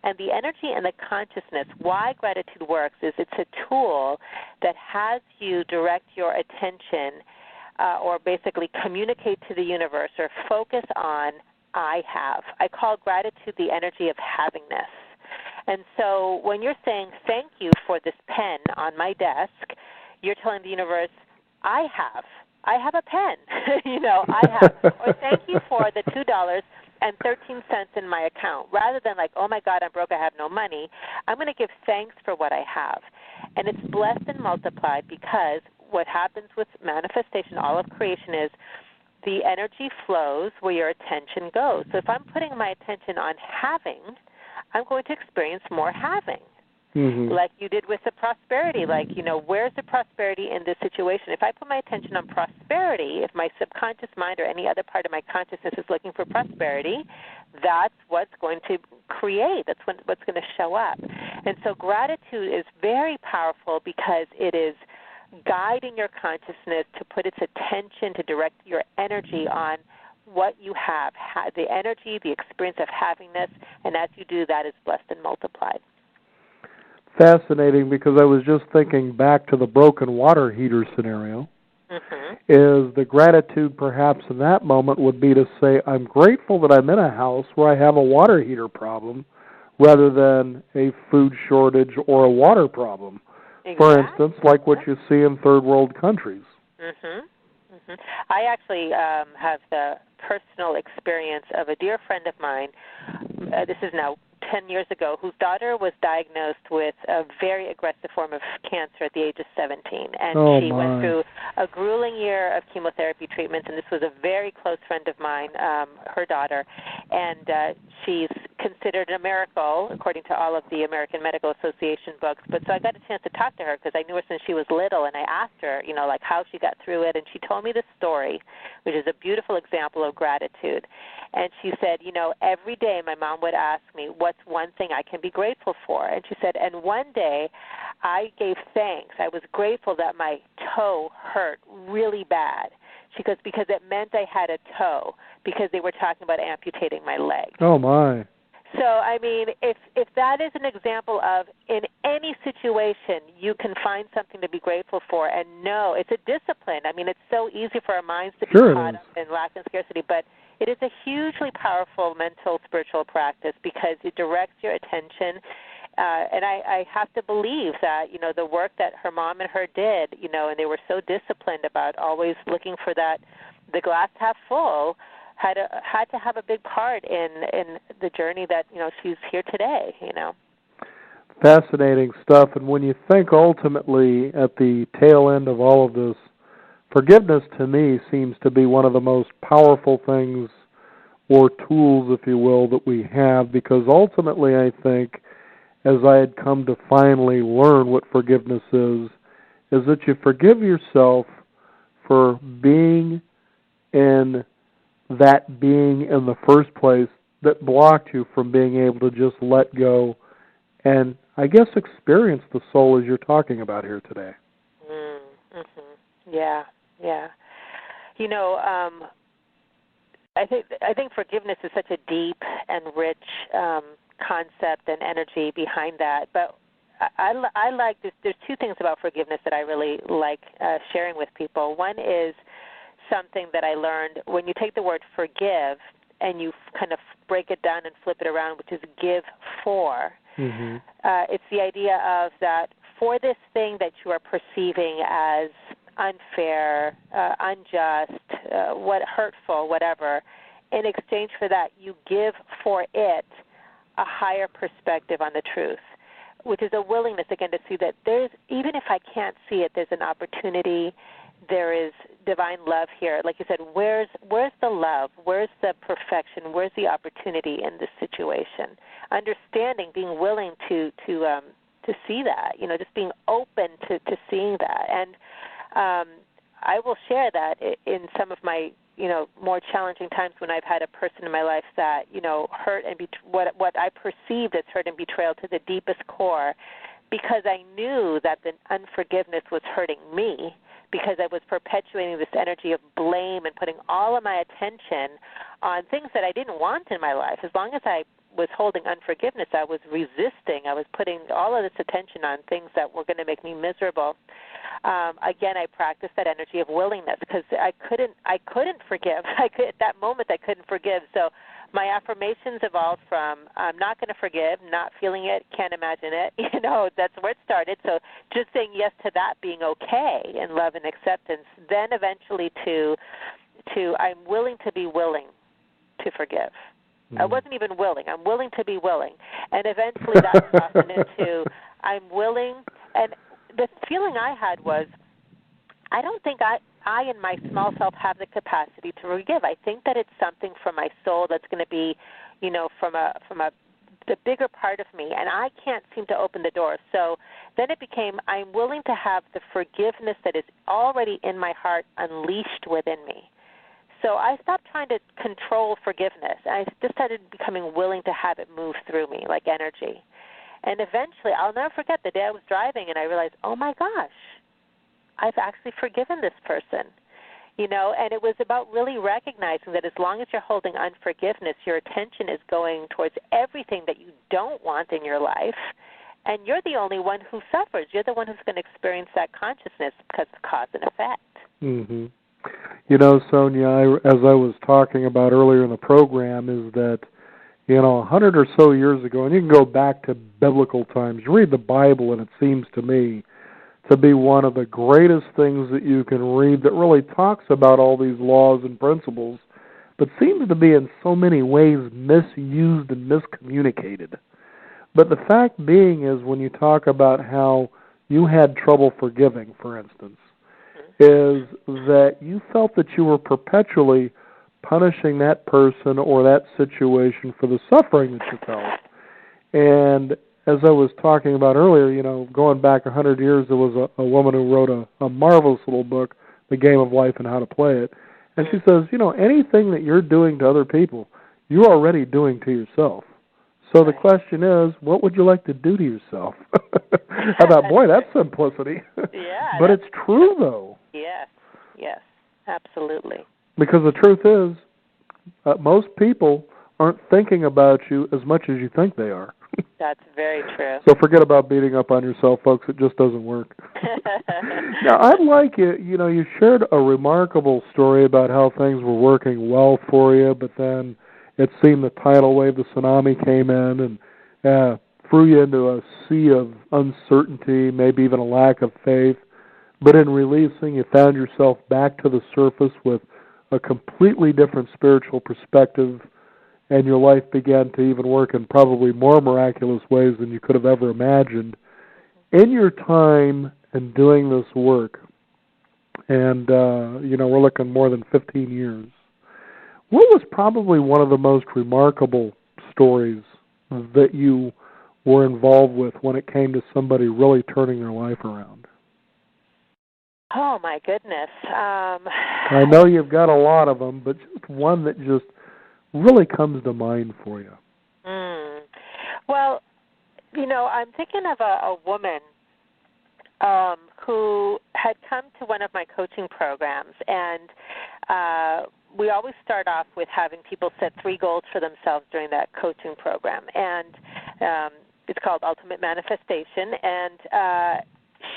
And the energy and the consciousness, why gratitude works is it's a tool that has you direct your attention or basically communicate to the universe or focus on I have. I call gratitude the energy of havingness. And so when you're saying thank you for this pen on my desk, you're telling the universe, I have a pen. I have. Or thank you for the $2.13 in my account. Rather than like, oh, my God, I'm broke, I have no money, I'm going to give thanks for what I have. And it's blessed and multiplied because what happens with manifestation, all of creation, is the energy flows where your attention goes. So if I'm putting my attention on having, I'm going to experience more having. Like you did with the prosperity. Where's the prosperity in this situation? If I put my attention on prosperity, if my subconscious mind or any other part of my consciousness is looking for prosperity, that's what's going to create. That's what's going to show up. And so gratitude is very powerful because it is guiding your consciousness to put its attention, to direct your energy on what you have, the energy, the experience of havingness, and as you do, that is blessed and multiplied. Fascinating, because I was just thinking back to the broken water heater scenario. Is the gratitude perhaps in that moment would be to say, I'm grateful that I'm in a house where I have a water heater problem rather than a food shortage or a water problem. Exactly. For instance, like what you see in third world countries. I actually have the personal experience of a dear friend of mine, this is now 10 years ago, whose daughter was diagnosed with a very aggressive form of cancer at the age of 17. And she went through a grueling year of chemotherapy treatments, and this was a very close friend of mine, her daughter. And she's considered a miracle, according to all of the American Medical Association books. But so I got a chance to talk to her because I knew her since she was little, and I asked her, how she got through it. And she told me this story, which is a beautiful example of gratitude. And she said, every day my mom would ask me, what's one thing I can be grateful for? And she said, and one day I gave thanks. I was grateful that my toe hurt really bad. She goes, because it meant I had a toe, because they were talking about amputating my leg. Oh, my. So, I mean, if that is an example of, in any situation, you can find something to be grateful for and know it's a discipline. I mean, it's so easy for our minds to be caught up in lack and scarcity, but it is a hugely powerful mental, spiritual practice because it directs your attention. And I have to believe that, the work that her mom and her did, and they were so disciplined about always looking for that, the glass half full, had to have a big part in the journey that, she's here today, Fascinating stuff. And when you think ultimately at the tail end of all of this, forgiveness to me seems to be one of the most powerful things or tools, if you will, that we have, because ultimately I think, as I had come to finally learn what forgiveness is that you forgive yourself for being in that being in the first place that blocked you from being able to just let go and, I guess, experience the soul as you're talking about here today. Yeah. I think forgiveness is such a deep and rich concept and energy behind that. But I like this. There's two things about forgiveness that I really like sharing with people. One is something that I learned when you take the word forgive and you kind of break it down and flip it around, which is give for. It's the idea of that for this thing that you are perceiving as unfair, unjust, hurtful, whatever, in exchange for that, you give for it a higher perspective on the truth, which is a willingness, again, to see that there's, even if I can't see it, there's an opportunity, there is divine love here. Like you said, where's the love? Where's the perfection? Where's the opportunity in this situation? Understanding, being willing to see that, just being open to seeing that. And I will share that in some of my, more challenging times when I've had a person in my life that, hurt and what I perceived as hurt and betrayal to the deepest core, because I knew that the unforgiveness was hurting me, because I was perpetuating this energy of blame and putting all of my attention on things that I didn't want in my life. As long as I was holding unforgiveness, I was resisting. I was putting all of this attention on things that were going to make me miserable. Again, I practiced that energy of willingness because I couldn't forgive. At that moment, I couldn't forgive. So my affirmations evolved from I'm not going to forgive, not feeling it, can't imagine it. That's where it started. So just saying yes to that being okay in love and acceptance, then eventually to I'm willing to be willing to forgive. I wasn't even willing. I'm willing to be willing. And eventually that softened into I'm willing. And the feeling I had was I don't think I in my small self have the capacity to forgive. I think that it's something from my soul that's going to be, from the bigger part of me, and I can't seem to open the door. So then it became I'm willing to have the forgiveness that is already in my heart unleashed within me. So I stopped trying to control forgiveness. I just started becoming willing to have it move through me like energy. And eventually, I'll never forget the day I was driving and I realized, oh my gosh, I've actually forgiven this person. And it was about really recognizing that as long as you're holding unforgiveness, your attention is going towards everything that you don't want in your life, and you're the only one who suffers. You're the one who's going to experience that consciousness because of cause and effect. Mm-hmm. Sonia, as I was talking about earlier in the program, is that, 100 or so years ago, and you can go back to biblical times, you read the Bible, and it seems to me to be one of the greatest things that you can read that really talks about all these laws and principles, but seems to be in so many ways misused and miscommunicated. But the fact being is when you talk about how you had trouble forgiving, for instance, is that you felt that you were perpetually punishing that person or that situation for the suffering that you felt. And as I was talking about earlier, going back 100 years, there was a woman who wrote a marvelous little book, The Game of Life and How to Play It. And she says, anything that you're doing to other people, you're already doing to yourself. So the question is, what would you like to do to yourself? I thought, boy, that's simplicity. Yeah. But it's true, though. Yes, absolutely. Because the truth is, most people aren't thinking about you as much as you think they are. That's very true. So forget about beating up on yourself, folks. It just doesn't work. Now, I'd like you shared a remarkable story about how things were working well for you, but then it seemed the tidal wave, the tsunami came in and threw you into a sea of uncertainty, maybe even a lack of faith. But in releasing, you found yourself back to the surface with a completely different spiritual perspective, and your life began to even work in probably more miraculous ways than you could have ever imagined. In your time in doing this work, and we're looking more than 15 years, what was probably one of the most remarkable stories that you were involved with when it came to somebody really turning their life around? Oh, my goodness. I know you've got a lot of them, but just one that just really comes to mind for you. Well, I'm thinking of a woman who had come to one of my coaching programs, and we always start off with having people set 3 goals for themselves during that coaching program, and it's called Ultimate Manifestation, and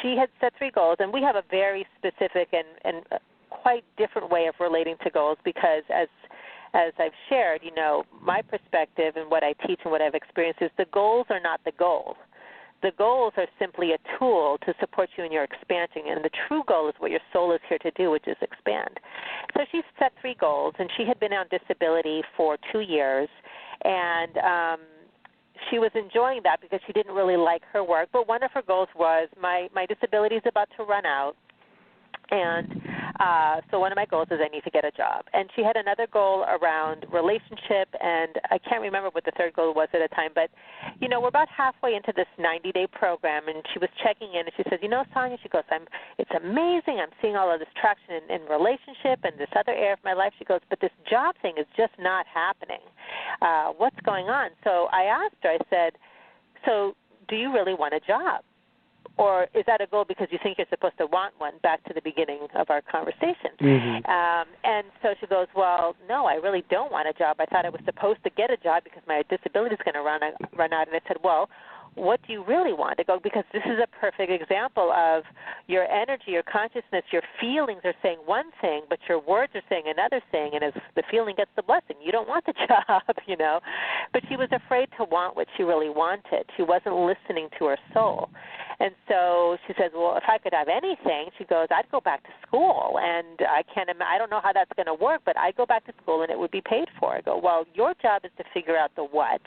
she had set 3 goals, and we have a very specific and quite different way of relating to goals because as I've shared, my perspective and what I teach and what I've experienced is the goals are not the goal. the goals are simply a tool to support you in your expansion, and the true goal is what your soul is here to do, which is expand. So she set 3 goals, and she had been on disability for 2 years, and she was enjoying that because she didn't really like her work. But one of her goals was, my disability is about to run out, and so one of my goals is I need to get a job. And she had another goal around relationship, and I can't remember what the third goal was at the time, but, we're about halfway into this 90-day program, and she was checking in, and she says, Sonia, she goes, it's amazing. I'm seeing all of this traction in relationship and this other area of my life. She goes, but this job thing is just not happening. What's going on? So I asked her, I said, so do you really want a job? Or is that a goal because you think you're supposed to want one, back to the beginning of our conversation? Mm-hmm. And so she goes, well, no, I really don't want a job. I thought I was supposed to get a job because my disability is going to run out. And I said, well, what do you really want? To go, because this is a perfect example of your energy, your consciousness, your feelings are saying one thing, but your words are saying another thing, and as the feeling gets the blessing, you don't want the job, But she was afraid to want what she really wanted. She wasn't listening to her soul. And so she says, well, if I could have anything, she goes, I'd go back to school, and I don't know how that's going to work, but I'd go back to school and it would be paid for. I go, well, your job is to figure out the what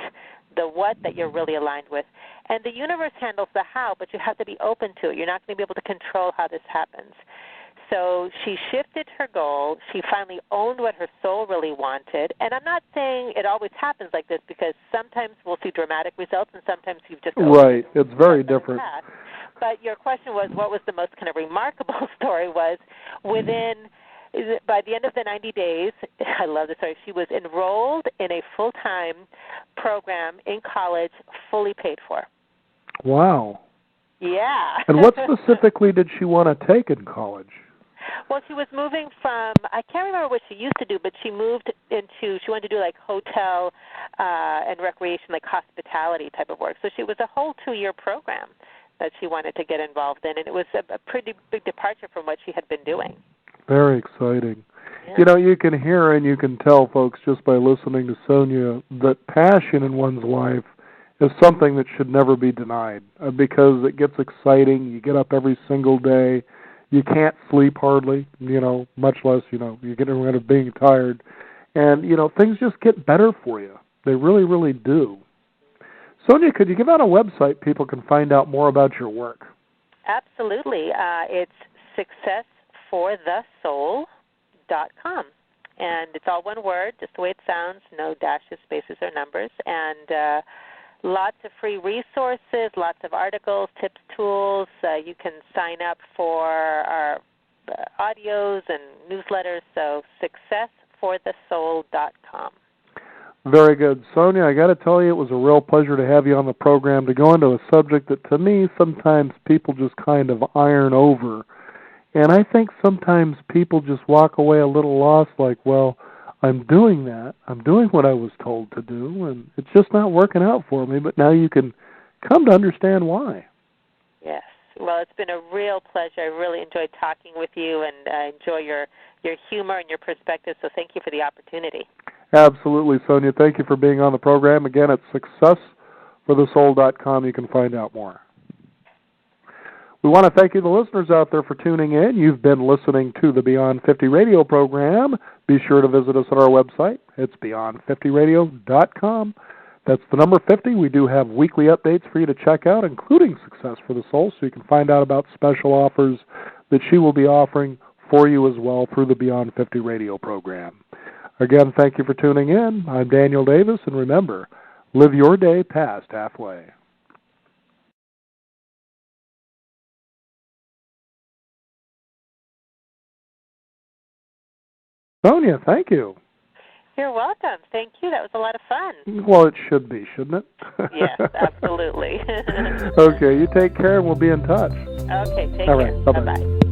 that you're really aligned with. And the universe handles the how, but you have to be open to it. You're not going to be able to control how this happens. So she shifted her goal. She finally owned what her soul really wanted. And I'm not saying it always happens like this, because sometimes we'll see dramatic results and sometimes you've just... Right. It's very different. But your question was, what was the most kind of remarkable story was by the end of the 90 days, I love this story, she was enrolled in a full-time program in college, fully paid for. Wow. Yeah. And what specifically did she want to take in college? Well, she was moving from, I can't remember what she used to do, but she moved into, she wanted to do like hotel and recreation, like hospitality type of work. So she was a whole 2-year program that she wanted to get involved in, and it was a pretty big departure from what she had been doing. Very exciting. Yeah. You can hear and you can tell, folks, just by listening to Sonia, that passion in one's life is something that should never be denied, because it gets exciting. You get up every single day. You can't sleep hardly, much less, you get around of being tired. And, things just get better for you. They really, really do. Sonia, could you give out a website people can find out more about your work? Absolutely. It's successforthesoul.com. And it's all one word, just the way it sounds, no dashes, spaces, or numbers. And lots of free resources, lots of articles, tips, tools. You can sign up for our audios and newsletters, so successforthesoul.com. Very good. Sonia, I got to tell you, it was a real pleasure to have you on the program to go into a subject that, to me, sometimes people just kind of iron over. And I think sometimes people just walk away a little lost, like, well, I'm doing that. I'm doing what I was told to do, and it's just not working out for me. But now you can come to understand why. Yes. Well, it's been a real pleasure. I really enjoyed talking with you, and I enjoy your humor and your perspective, so thank you for the opportunity. Absolutely, Sonia. Thank you for being on the program. Again, it's successforthesoul.com. You can find out more. We want to thank you, the listeners out there, for tuning in. You've been listening to the Beyond 50 radio program. Be sure to visit us at our website. It's beyond50radio.com. That's the number 50. We do have weekly updates for you to check out, including Success for the Soul, so you can find out about special offers that she will be offering for you as well through the Beyond 50 radio program. Again, thank you for tuning in. I'm Daniel Davis, and remember, live your day past halfway. Sonia, thank you. You're welcome. Thank you. That was a lot of fun. Well, it should be, shouldn't it? Yes, absolutely. Okay, you take care, and we'll be in touch. Okay, take All care. Right, bye-bye. Bye-bye.